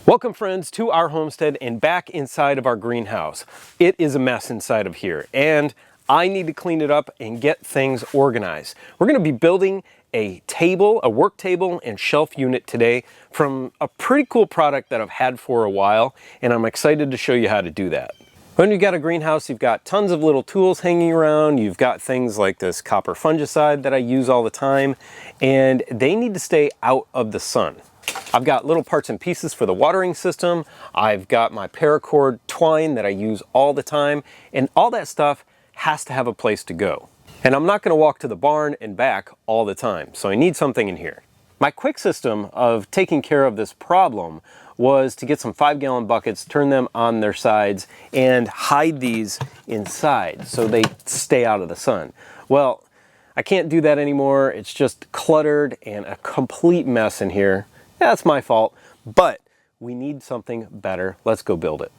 Welcome friends to our homestead and back inside of our greenhouse. It is a mess inside of here and I need to clean it up and get things organized. We're going to be building a table, a work table and shelf unit today from a pretty cool product that I've had for a while, and I'm excited to show you how to do that. When you've got a greenhouse, you've got tons of little tools hanging around. You've got things like this copper fungicide that I use all the time, and they need to stay out of the sun. I've got little parts and pieces for the watering system. I've got my paracord twine that I use all the time, and all that stuff has to have a place to go. And I'm not going to walk to the barn and back all the time, so I need something in here. My quick system of taking care of this problem was to get some 5-gallon buckets, turn them on their sides, and hide these inside so they stay out of the sun. Well, I can't do that anymore. It's just cluttered and a complete mess in here. That's my fault, but we need something better. Let's go build it.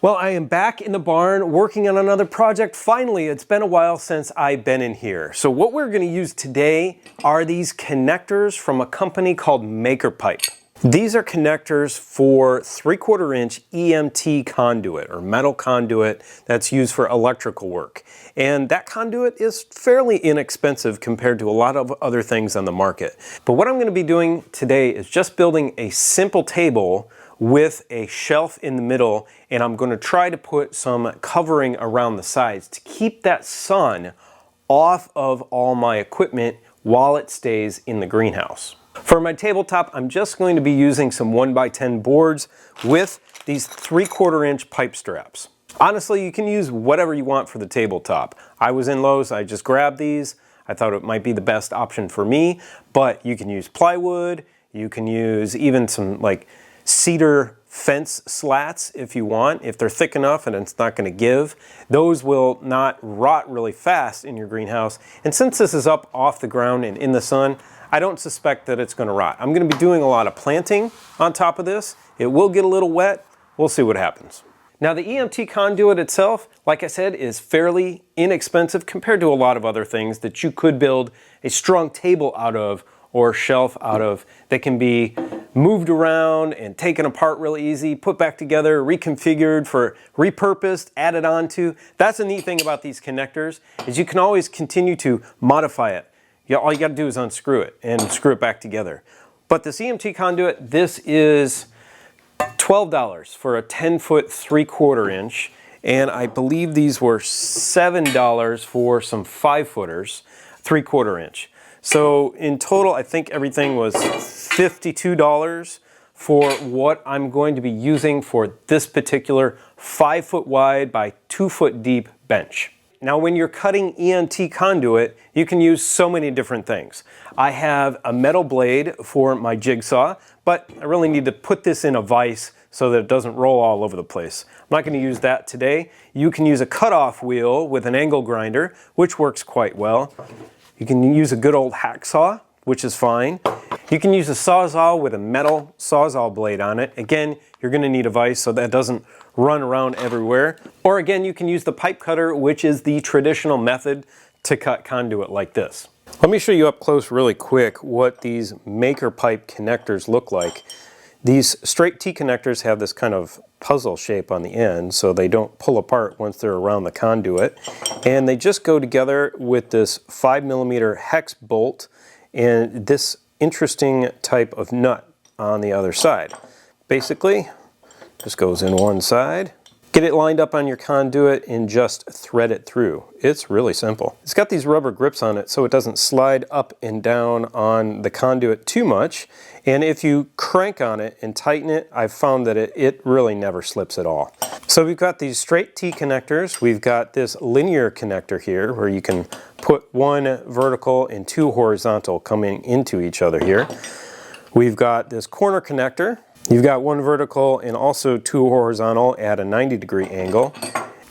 Well, I am back in the barn working on another project. Finally, it's been a while since I've been in here. So what we're going to use today are these connectors from a company called Maker Pipe. These are connectors for 3/4 inch EMT conduit, or metal conduit that's used for electrical work. And that conduit is fairly inexpensive compared to a lot of other things on the market. But what I'm going to be doing today is just building a simple table with a shelf in the middle, and I'm going to try to put some covering around the sides to keep that sun off of all my equipment while it stays in the greenhouse. For my tabletop, I'm just going to be using some 1x10 boards with these 3/4 inch pipe straps. Honestly, you can use whatever you want for the tabletop. I was in Lowe's, I just grabbed these. I thought it might be the best option for me, but you can use plywood, you can use even some like cedar fence slats if you want, if they're thick enough and it's not going to give. Those will not rot really fast in your greenhouse. And since this is up off the ground and in the sun, I don't suspect that it's going to rot. I'm going to be doing a lot of planting on top of this. It will get a little wet. We'll see what happens. Now the EMT conduit itself, like I said, is fairly inexpensive compared to a lot of other things that you could build a strong table out of or shelf out of that can be moved around and taken apart really easy, put back together, reconfigured for repurposed, added onto. That's the neat thing about these connectors is you can always continue to modify it. All you got to do is unscrew it and screw it back together. But this EMT conduit, this is $12 for a 10-foot 3/4 inch, and I believe these were $7 for some 5-footers, 3/4 inch. So in total, I think everything was $52 for what I'm going to be using for this particular 5-foot wide by 2-foot deep bench. Now when you're cutting EMT conduit, you can use so many different things. I have a metal blade for my jigsaw, but I really need to put this in a vise so that it doesn't roll all over the place. I'm not going to use that today. You can use a cutoff wheel with an angle grinder, which works quite well. You can use a good old hacksaw, which is fine. You can use a sawzall with a metal sawzall blade on it. Again, you're going to need a vise so that doesn't run around everywhere. Or again, you can use the pipe cutter, which is the traditional method to cut conduit like this. Let me show you up close really quick what these Maker Pipe connectors look like. These straight T connectors have this kind of puzzle shape on the end so they don't pull apart once they're around the conduit. And they just go together with this 5mm hex bolt and this interesting type of nut on the other side. Basically, just goes in one side. Get it lined up on your conduit and just thread it through. It's really simple. It's got these rubber grips on it so it doesn't slide up and down on the conduit too much. And if you crank on it and tighten it, I've found that it really never slips at all. So we've got these straight T connectors. We've got this linear connector here where you can put one vertical and two horizontal coming into each other here. We've got this corner connector. You've got one vertical and also two horizontal at a 90-degree angle.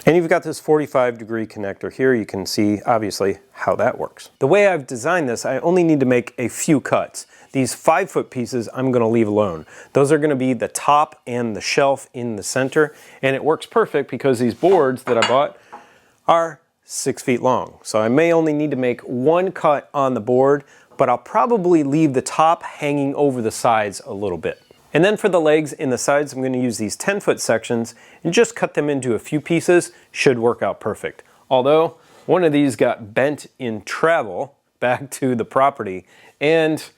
And you've got this 45-degree connector here. You can see, obviously, how that works. The way I've designed this, I only need to make a few cuts. These 5-foot pieces I'm going to leave alone. Those are going to be the top and the shelf in the center. And it works perfect because these boards that I bought are 6 feet long. So I may only need to make one cut on the board, but I'll probably leave the top hanging over the sides a little bit. And then for the legs in the sides, I'm going to use these 10-foot sections and just cut them into a few pieces. Should work out perfect. Although one of these got bent in travel back to the property, and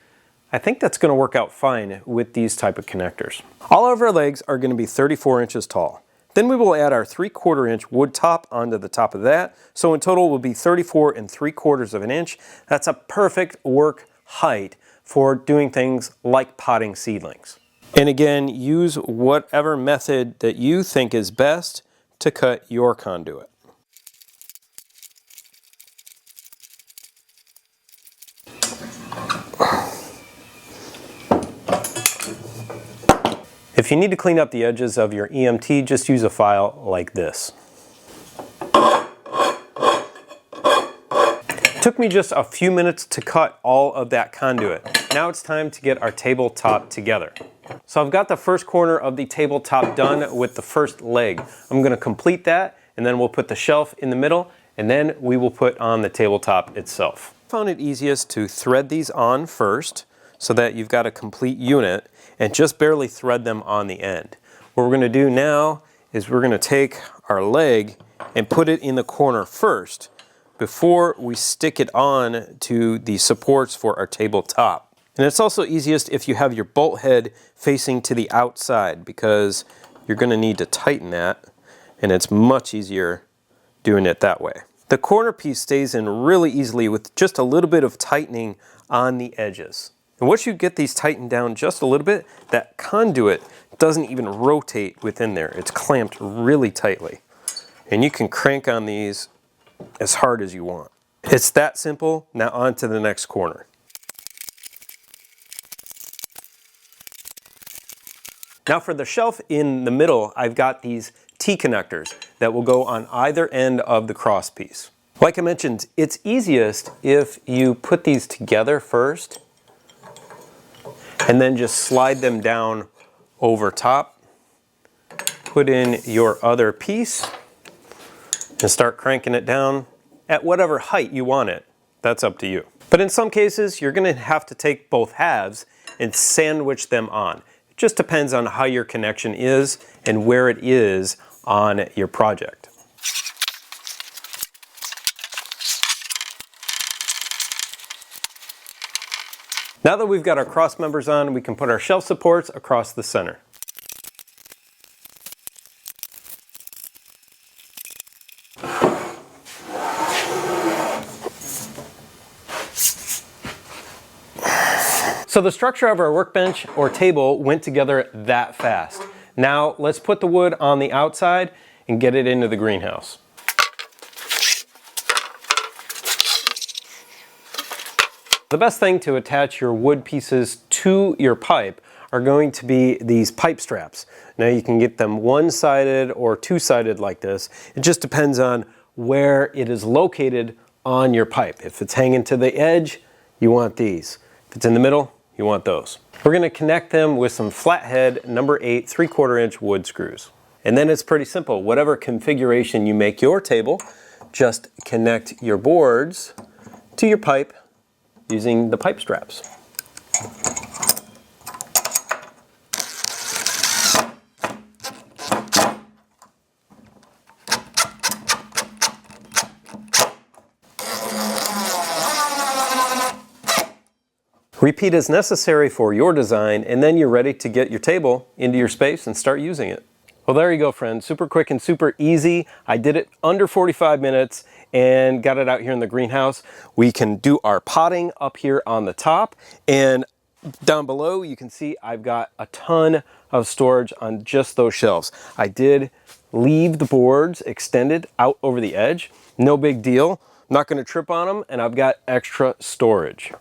I think that's going to work out fine with these type of connectors. All of our legs are going to be 34 inches tall. Then we will add our 3/4 inch wood top onto the top of that. So in total will be 34 3/4 of an inch. That's a perfect work height for doing things like potting seedlings. And again, use whatever method that you think is best to cut your conduit. If you need to clean up the edges of your EMT, just use a file like this. It took me just a few minutes to cut all of that conduit. Now it's time to get our tabletop together. So I've got the first corner of the tabletop done with the first leg. I'm going to complete that, and then we'll put the shelf in the middle, and then we will put on the tabletop itself. I found it easiest to thread these on first so that you've got a complete unit, and just barely thread them on the end. What we're going to do now is we're going to take our leg and put it in the corner first before we stick it on to the supports for our tabletop. And it's also easiest if you have your bolt head facing to the outside, because you're going to need to tighten that, and it's much easier doing it that way. The corner piece stays in really easily with just a little bit of tightening on the edges. And once you get these tightened down just a little bit, that conduit doesn't even rotate within there. It's clamped really tightly. And you can crank on these as hard as you want. It's that simple. Now on to the next corner. Now for the shelf in the middle, I've got these T-connectors that will go on either end of the cross piece. Like I mentioned, it's easiest if you put these together first and then just slide them down over top. Put in your other piece and start cranking it down at whatever height you want it. That's up to you. But in some cases, you're going to have to take both halves and sandwich them on. It just depends on how your connection is and where it is on your project. Now that we've got our cross members on, we can put our shelf supports across the center. So the structure of our workbench or table went together that fast. Now let's put the wood on the outside and get it into the greenhouse. The best thing to attach your wood pieces to your pipe are going to be these pipe straps. Now you can get them one-sided or two-sided like this. It just depends on where it is located on your pipe. If it's hanging to the edge, you want these. If it's in the middle, you want those. We're going to connect them with some flathead number 8 3/4 inch wood screws. And then it's pretty simple. Whatever configuration you make your table, just connect your boards to your pipe using the pipe straps. Repeat as necessary for your design, and then you're ready to get your table into your space and start using it. Well, there you go, friends. Super quick and super easy. I did it under 45 minutes and got it out here in the greenhouse. We can do our potting up here on the top, and down below you can see I've got a ton of storage on just those shelves. I did leave the boards extended out over the edge. No big deal. I'm not going to trip on them, and I've got extra storage.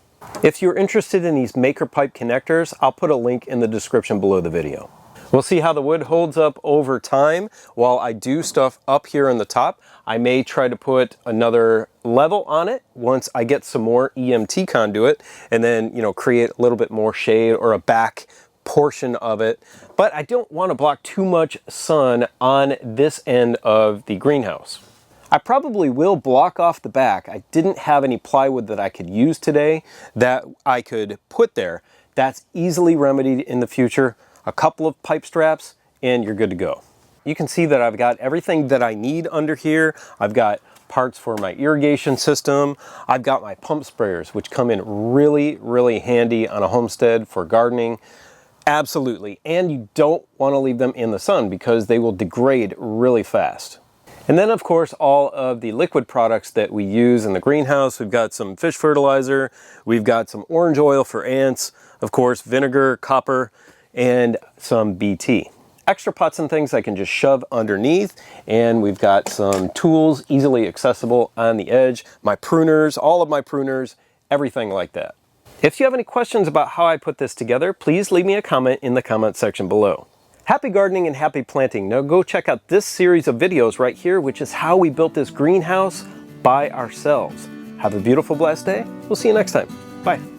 If you're interested in these maker pipe connectors, I'll put a link in the description below the video. We'll see how the wood holds up over time. While I do stuff up here on the top, I may try to put another level on it once I get some more EMT conduit, and then, create a little bit more shade or a back portion of it. But I don't want to block too much sun on this end of the greenhouse. I probably will block off the back. I didn't have any plywood that I could use today that I could put there. That's easily remedied in the future. A couple of pipe straps and you're good to go. You can see that I've got everything that I need under here. I've got parts for my irrigation system. I've got my pump sprayers, which come in really, really handy on a homestead for gardening. Absolutely. And you don't want to leave them in the sun because they will degrade really fast. And then, of course, all of the liquid products that we use in the greenhouse. We've got some fish fertilizer, we've got some orange oil for ants, of course, vinegar, copper, and some BT. Extra pots and things I can just shove underneath, and we've got some tools easily accessible on the edge. My pruners, all of my pruners, everything like that. If you have any questions about how I put this together, please leave me a comment in the comment section below. Happy gardening and happy planting. Now go check out this series of videos right here, which is how we built this greenhouse by ourselves. Have a beautiful, blessed day. We'll see you next time. Bye.